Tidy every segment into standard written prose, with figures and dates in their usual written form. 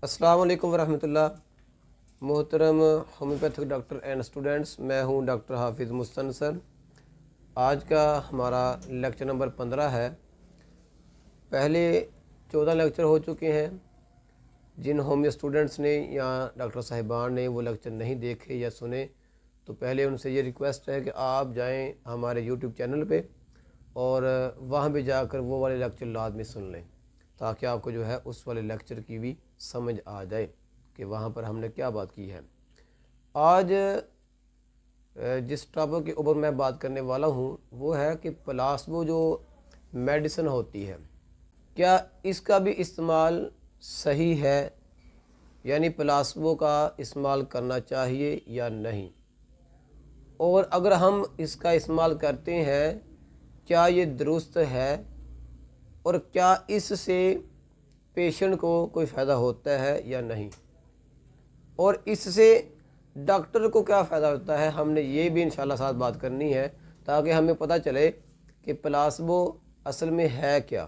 السلام علیکم ورحمۃ اللہ۔ محترم ہومیوپیتھک ڈاکٹر اینڈ اسٹوڈنٹس، میں ہوں ڈاکٹر حافظ مستن سر۔ آج کا ہمارا لیکچر نمبر 15 ہے۔ پہلے 14 لیکچر ہو چکے ہیں۔ جن ہومیو اسٹوڈنٹس نے یا ڈاکٹر صاحبان نے وہ لیکچر نہیں دیکھے یا سنے تو پہلے ان سے یہ ریکویسٹ ہے کہ آپ جائیں ہمارے یوٹیوب چینل پہ اور وہاں پہ جا کر وہ والے لیکچر لازمی سن لیں، تاکہ آپ کو جو ہے اس والے لیکچر کی بھی سمجھ آ جائے کہ وہاں پر ہم نے کیا بات کی ہے۔ آج جس ٹاپک کے اوپر میں بات کرنے والا ہوں وہ ہے کہ پلاسبو جو میڈیسن ہوتی ہے، کیا اس کا بھی استعمال صحیح ہے، یعنی پلاسبو کا استعمال کرنا چاہیے یا نہیں، اور اگر ہم اس کا استعمال کرتے ہیں کیا یہ درست ہے، اور کیا اس سے پیشنٹ کو کوئی فائدہ ہوتا ہے یا نہیں، اور اس سے ڈاکٹر کو کیا فائدہ ہوتا ہے۔ ہم نے یہ بھی انشاءاللہ ساتھ بات کرنی ہے تاکہ ہمیں پتہ چلے کہ پلاسبو اصل میں ہے کیا،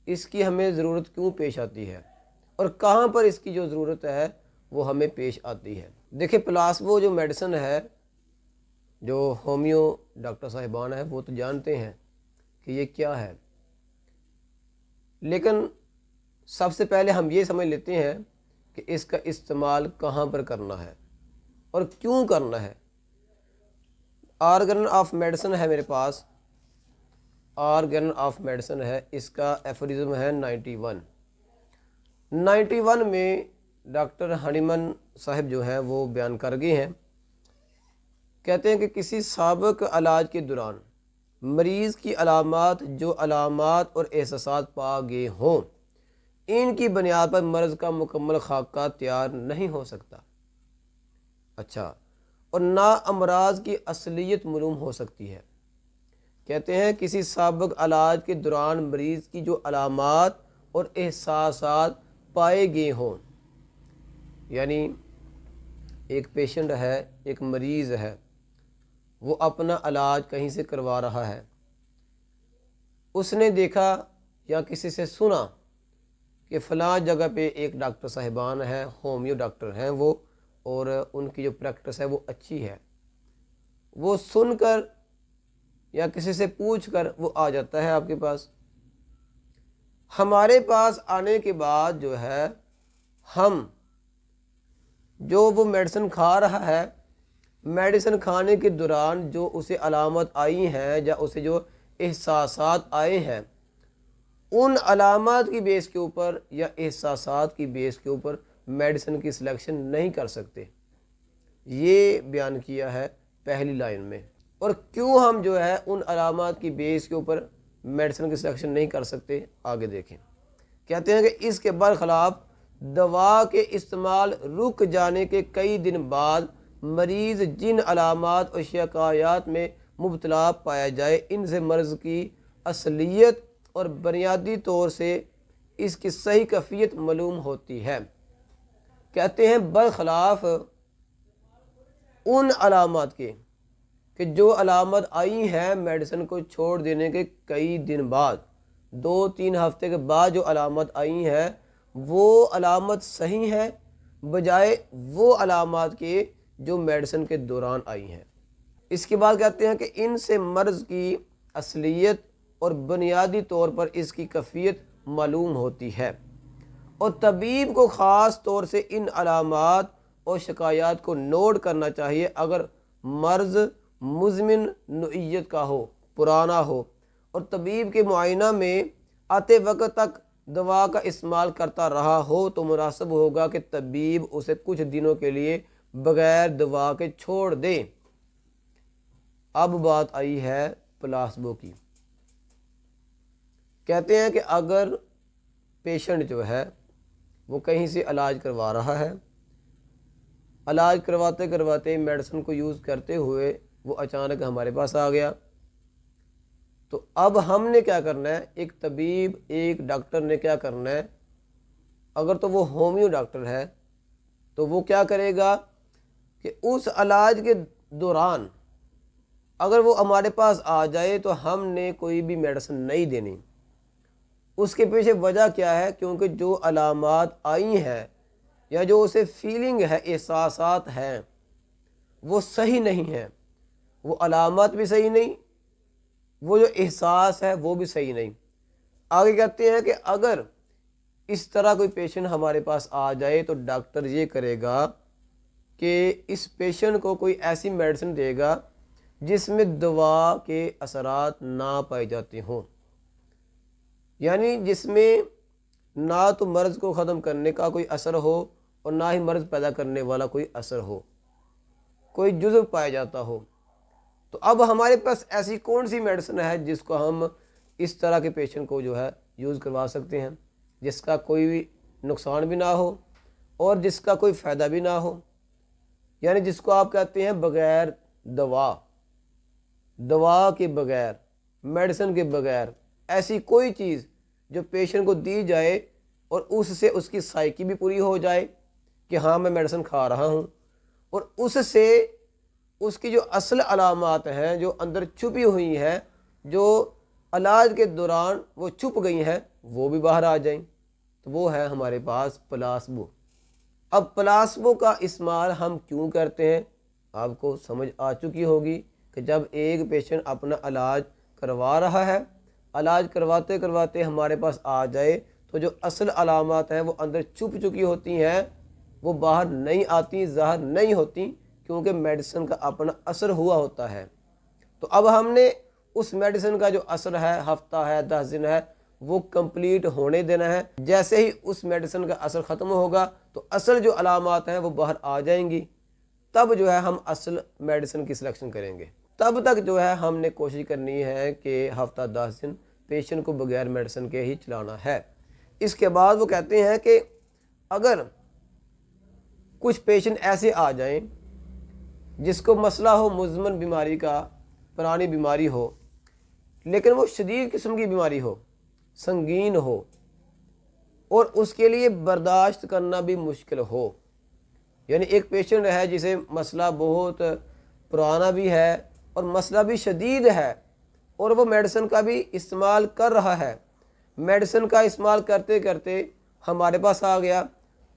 اس کی ہمیں ضرورت کیوں پیش آتی ہے، اور کہاں پر اس کی جو ضرورت ہے وہ ہمیں پیش آتی ہے۔ دیکھیں، پلاسبو جو میڈیسن ہے، جو ہومیو ڈاکٹر صاحبان ہیں وہ تو جانتے ہیں کہ یہ کیا ہے، لیکن سب سے پہلے ہم یہ سمجھ لیتے ہیں کہ اس کا استعمال کہاں پر کرنا ہے اور کیوں کرنا ہے۔ آرگن آف میڈیسن ہے میرے پاس، آرگن آف میڈیسن ہے، اس کا ایفورزم ہے 91 میں ڈاکٹر ہنیمن صاحب جو ہیں وہ بیان کر گئے ہیں۔ کہتے ہیں کہ کسی سابق علاج کے دوران مریض کی علامات اور احساسات پا گئے ہوں، ان کی بنیاد پر مرض کا مکمل خاکہ تیار نہیں ہو سکتا۔ اچھا، اور نہ امراض کی اصلیت معلوم ہو سکتی ہے۔ کہتے ہیں کسی سابق علاج کے دوران مریض کی جو علامات اور احساسات پائے گئے ہوں، یعنی ایک پیشنٹ ہے، ایک مریض ہے، وہ اپنا علاج کہیں سے کروا رہا ہے، اس نے دیکھا یا کسی سے سنا کہ فلاں جگہ پہ ایک ڈاکٹر صاحبان ہیں، ہومیو ڈاکٹر ہیں وہ، اور ان کی جو پریکٹس ہے وہ اچھی ہے، وہ سن کر یا کسی سے پوچھ کر وہ آ جاتا ہے آپ کے پاس۔ ہمارے پاس آنے کے بعد جو ہے ہم جو وہ میڈیسن کھا رہا ہے، میڈیسن کھانے کے دوران جو اسے علامت آئی ہیں یا اسے جو احساسات آئے ہیں، ان علامات کی بیس کے اوپر یا احساسات کی بیس کے اوپر میڈیسن کی سلیکشن نہیں کر سکتے۔ یہ بیان کیا ہے پہلی لائن میں۔ اور کیوں ہم جو ہے ان علامات کی بیس کے اوپر میڈیسن کی سلیکشن نہیں کر سکتے، آگے دیکھیں۔ کہتے ہیں کہ اس کے برخلاف دوا کے استعمال رک جانے کے کئی دن بعد مریض جن علامات اور شکایات میں مبتلا پایا جائے، ان سے مرض کی اصلیت اور بنیادی طور سے اس کی صحیح کیفیت معلوم ہوتی ہے۔ کہتے ہیں برخلاف ان علامات کے کہ جو علامت آئی ہیں میڈیسن کو چھوڑ دینے کے کئی دن بعد، 2-3 ہفتے کے بعد جو علامت آئی ہیں وہ علامت صحیح ہے بجائے وہ علامات کے جو میڈیسن کے دوران آئی ہیں۔ اس کے بعد کہتے ہیں کہ ان سے مرض کی اصلیت اور بنیادی طور پر اس کی کیفیت معلوم ہوتی ہے، اور طبیب کو خاص طور سے ان علامات اور شکایات کو نوٹ کرنا چاہیے اگر مرض مزمن نوعیت کا ہو، پرانا ہو، اور طبیب کے معائنہ میں آتے وقت تک دوا کا استعمال کرتا رہا ہو تو مناسب ہوگا کہ طبیب اسے کچھ دنوں کے لیے بغیر دوا کے چھوڑ دے۔ اب بات آئی ہے پلاسبو کی۔ کہتے ہیں کہ اگر پیشنٹ جو ہے وہ کہیں سے علاج کروا رہا ہے، علاج کرواتے کرواتے میڈیسن کو یوز کرتے ہوئے وہ اچانک ہمارے پاس آ گیا، تو اب ہم نے کیا کرنا ہے، ایک طبیب، ایک ڈاکٹر نے کیا کرنا ہے، اگر تو وہ ہومیو ڈاکٹر ہے تو وہ کیا کرے گا کہ اس علاج کے دوران اگر وہ ہمارے پاس آ جائے تو ہم نے کوئی بھی میڈیسن نہیں دینی۔ اس کے پیچھے وجہ کیا ہے؟ کیونکہ جو علامات آئی ہیں یا جو اسے فیلنگ ہے، احساسات ہیں، وہ صحیح نہیں ہیں، وہ علامات بھی صحیح نہیں، وہ جو احساس ہے وہ بھی صحیح نہیں۔ آگے کہتے ہیں کہ اگر اس طرح کوئی پیشنٹ ہمارے پاس آ جائے تو ڈاکٹر یہ کرے گا کہ اس پیشنٹ کو کوئی ایسی میڈیسن دے گا جس میں دوا کے اثرات نہ پائے جاتے ہوں، یعنی جس میں نہ تو مرض کو ختم کرنے کا کوئی اثر ہو اور نہ ہی مرض پیدا کرنے والا کوئی اثر ہو، کوئی جزو پایا جاتا ہو۔ تو اب ہمارے پاس ایسی کون سی میڈیسن ہے جس کو ہم اس طرح کے پیشنٹ کو جو ہے یوز کروا سکتے ہیں، جس کا کوئی بھی نقصان بھی نہ ہو اور جس کا کوئی فائدہ بھی نہ ہو، یعنی جس کو آپ کہتے ہیں بغیر دوا کے بغیر، میڈیسن کے بغیر ایسی کوئی چیز جو پیشنٹ کو دی جائے اور اس سے اس کی سائیکی بھی پوری ہو جائے کہ ہاں میں میڈیسن کھا رہا ہوں، اور اس سے اس کی جو اصل علامات ہیں جو اندر چھپی ہوئی ہیں، جو علاج کے دوران وہ چھپ گئی ہیں، وہ بھی باہر آ جائیں۔ تو وہ ہے ہمارے پاس پلاسبو۔ اب پلاسبو کا استعمال ہم کیوں کرتے ہیں، آپ کو سمجھ آ چکی ہوگی کہ جب ایک پیشنٹ اپنا علاج کروا رہا ہے، علاج کرواتے کرواتے ہمارے پاس آ جائے تو جو اصل علامات ہیں وہ اندر چھپ چکی ہوتی ہیں، وہ باہر نہیں آتی، ظاہر نہیں ہوتی، کیونکہ میڈیسن کا اپنا اثر ہوا ہوتا ہے۔ تو اب ہم نے اس میڈیسن کا جو اثر ہے، ہفتہ ہے، 10 دن ہے، وہ کمپلیٹ ہونے دینا ہے۔ جیسے ہی اس میڈیسن کا اثر ختم ہوگا تو اصل جو علامات ہیں وہ باہر آ جائیں گی، تب جو ہے ہم اصل میڈیسن کی سلیکشن کریں گے۔ تب تک جو ہے ہم نے کوشش کرنی ہے کہ ہفتہ 10 دن پیشنٹ کو بغیر میڈیسن کے ہی چلانا ہے۔ اس کے بعد وہ کہتے ہیں کہ اگر کچھ پیشنٹ ایسے آ جائیں جس کو مسئلہ ہو مزمن بیماری کا، پرانی بیماری ہو، لیکن وہ شدید قسم کی بیماری ہو، سنگین ہو، اور اس کے لیے برداشت کرنا بھی مشکل ہو، یعنی ایک پیشنٹ ہے جسے مسئلہ بہت پرانا بھی ہے اور مسئلہ بھی شدید ہے، اور وہ میڈیسن کا بھی استعمال کر رہا ہے، میڈیسن کا استعمال کرتے کرتے ہمارے پاس آ گیا،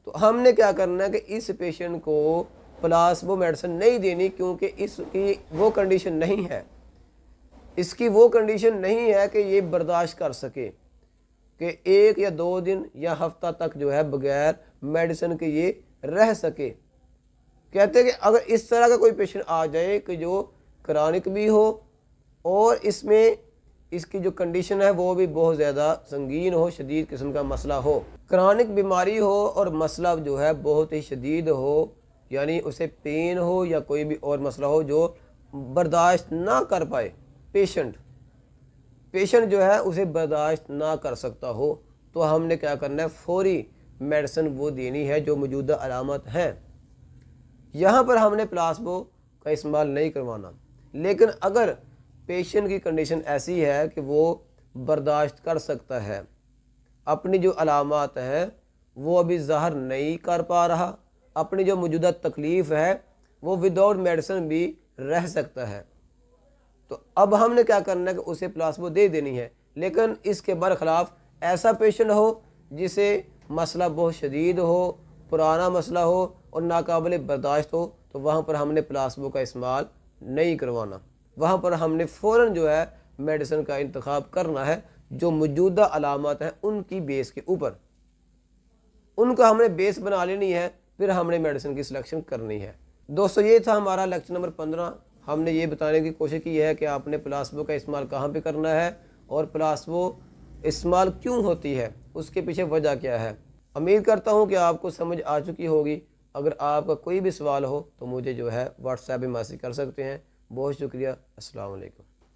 تو ہم نے کیا کرنا ہے کہ اس پیشنٹ کو پلاسبو میڈیسن نہیں دینی، کیونکہ اس کی وہ کنڈیشن نہیں ہے، اس کی وہ کنڈیشن نہیں ہے کہ یہ برداشت کر سکے کہ 1 یا 2 دن یا ہفتہ تک جو ہے بغیر میڈیسن کے یہ رہ سکے۔ کہتے ہیں کہ اگر اس طرح کا کوئی پیشنٹ آ جائے کہ جو کرانک بھی ہو اور اس میں اس کی جو کنڈیشن ہے وہ بھی بہت زیادہ سنگین ہو، شدید قسم کا مسئلہ ہو، کرانک بیماری ہو اور مسئلہ جو ہے بہت ہی شدید ہو، یعنی اسے پین ہو یا کوئی بھی اور مسئلہ ہو جو برداشت نہ کر پائے، پیشنٹ جو ہے اسے برداشت نہ کر سکتا ہو، تو ہم نے کیا کرنا ہے، فوری میڈیسن وہ دینی ہے جو موجودہ علامات ہیں۔ یہاں پر ہم نے پلاسبو کا استعمال نہیں کروانا، لیکن اگر پیشنٹ کی کنڈیشن ایسی ہے کہ وہ برداشت کر سکتا ہے، اپنی جو علامات ہیں وہ ابھی ظاہر نہیں کر پا رہا، اپنی جو موجودہ تکلیف ہے وہ وداؤٹ میڈیسن بھی رہ سکتا ہے، تو اب ہم نے کیا کرنا ہے کہ اسے پلاسبو دے دینی ہے۔ لیکن اس کے برخلاف ایسا پیشنٹ ہو جسے مسئلہ بہت شدید ہو، پرانا مسئلہ ہو اور ناقابل برداشت ہو، تو وہاں پر ہم نے پلاسبو کا استعمال نہیں کروانا، وہاں پر ہم نے فوراً جو ہے میڈیسن کا انتخاب کرنا ہے جو موجودہ علامات ہیں ان کی بیس کے اوپر، ان کا ہم نے بیس بنا لینی ہے، پھر ہم نے میڈیسن کی سلیکشن کرنی ہے۔ دوستو یہ تھا ہمارا لیکچر نمبر 15۔ ہم نے یہ بتانے کی کوشش کی ہے کہ آپ نے پلاسبو کا استعمال کہاں پہ کرنا ہے اور پلاسبو استعمال کیوں ہوتی ہے، اس کے پیچھے وجہ کیا ہے۔ امید کرتا ہوں کہ آپ کو سمجھ آ چکی ہوگی۔ اگر آپ کا کوئی بھی سوال ہو تو مجھے جو ہے واٹس ایپ پہ میسج کر سکتے ہیں۔ بہت شکریہ، السلام علیکم۔